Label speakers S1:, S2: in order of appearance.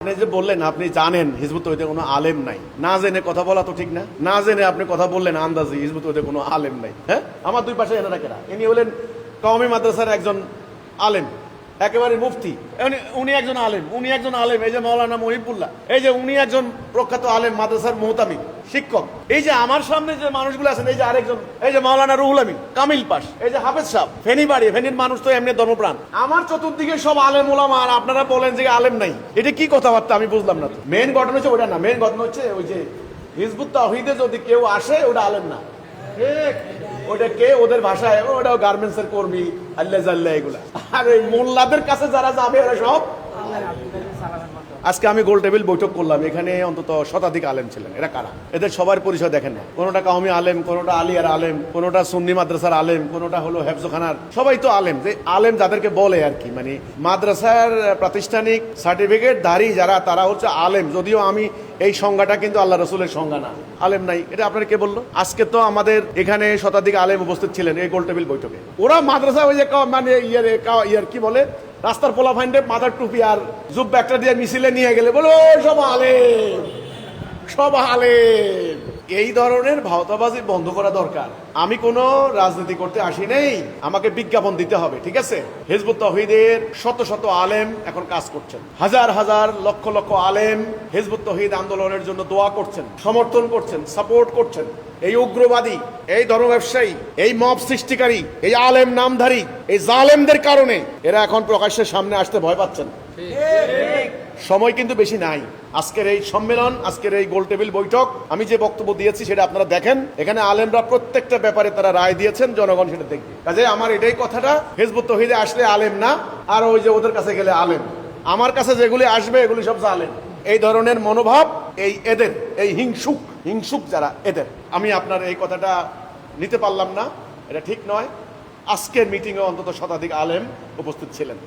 S1: আপনি যে বললেন আপনি জানেন হিজবুত তৌহিদে কোনো আলেম নাই, না জেনে কথা বলা তো ঠিক না। না জেনে আপনি কথা বললেন আন্দাজি হিজবুত তৌহিদে কোনো আলেম নাই। হ্যাঁ, আমার দুই পাশে এনারা কেনা, ইনি হলেন কওমি মাদ্রাসার একজন আলেম, একেবারে মুফতি, উনি একজন আলেম, উনি একজন আলেম, এই যে মাওলানা মহিবুল্লাহ, এই যে উনি একজন প্রখ্যাত আলেম, মাদ্রাসার মুহতামি শিক্ষক। এই যে আমার সামনে যে মানুষগুলো আছেন, এই যে আরেকজন, এই যে মাওলানা রুহুল আমিন কামিল পাশ, এই যে হাফেজ সাহেব, ফেনী বাড়ি, ফেনীর মানুষ তো এমনি ধর্মপ্রাণ। আমার চতুর্দিকে সব আলেম ওলামা, আর আপনারা বলেন যে আলেম নাই। এটা কি কথাবার্তা আমি বুঝলাম না। মেন ঘটনা হচ্ছে ওটা না, মেন ঘটনা হচ্ছে ওই যে হিজবুত তাওহীদে যদি কেউ আসে ওটা আলেম না, ঠিক? ওটা কে, ওদের ভাষায় ওটাও গার্মেন্টস এর কর্মী, আল্লাহ জাল্লাহ এগুলা। আর ওই মোল্লাদের কাছে যারা যাবে ওরা সব। আজকে আমি গোল টেবিল বৈঠক করলাম, এখানে অন্তত শতাধিক আলেম ছিলেন। এরা কারা? এদের সবার পরিচয় দেখেন না। কোনোটা কওমি আলেম, কোনোটা আলিয়ার আলেম, কোনোটা সুন্নি মাদ্রাসার আলেম, কোনোটা হলো হেফজখানার। সবাই তো আলেম, যে আলেম যাদেরকে বলে আর কি, মানে মাদ্রাসার প্রাতিষ্ঠানিক সার্টিফিকেট ধারী যারা, তারা হচ্ছে আলেম। যদিও আমি এই সংজ্ঞাটা কিন্তু আল্লাহ রসুলের সংজ্ঞা না, আলেম নাই। এটা আপনার কে বললো? আজকে তো আমাদের এখানে শতাধিক আলেম উপস্থিত ছিলেন এই গোল টেবিল বৈঠকে। ওরা মাদ্রাসা ওই যে মানে ইয়ার কি বলে, রাস্তার পোলা ফাইন্ডে মাথার টুপি আর জুব্বা একটা দিয়ে মিছিলে নিয়ে গেলে বলো সব আলেম, সব আলেম। এই ধরনের ভাওতাবাজি বন্ধ করা দরকার। আমি কোনো রাজনীতি করতে আসি নেই, আমাকে বিজ্ঞাপন দিতে হবে, ঠিক আছে? হিজবুত তাওহীদের শত শত আলেম এখন কাজ করছেন, হাজার হাজার লক্ষ লক্ষ আলেম হিজবুত তাওহীদ আন্দোলনের জন্য দোয়া করছেন, সমর্থন করছেন, সাপোর্ট করছেন। এই উগ্রবাদী, এই ধর্ম ব্যবসায়ী, এই মব সৃষ্টিকারী, এই আলেম নামধারী, এই জালেমদের কারণে এরা এখন প্রকাশ্যের সামনে আসতে ভয় পাচ্ছেন। সময় কিন্তু বেশি নাই। আজকের এই সম্মেলন, আজকের এই গোল টেবিল বৈঠক, আমি যে বক্তব্য দিয়েছি সেটা আপনারা দেখেন। এখানে আলেমরা প্রত্যেকটা ব্যাপারে তারা রায় দিয়েছেন, জনগণ সেটা দেখবে। কাজে আমার এটাই কথাটা, হিজবুত তাওহীদে আসলে আলেম না, আর ওই যে ওদের কাছে গেলে আলেম। আমার কাছে যেগুলি আসবে এগুলি সব জালেম। এই ধরনের মনোভাব এই এদের, এই হিংসুক যারা এদের। আমি আপনার এই কথাটা নিতে পারলাম না, এটা ঠিক নয়। আজকের মিটিংয়ে অন্তত শতাধিক আলেম উপস্থিত ছিলেন।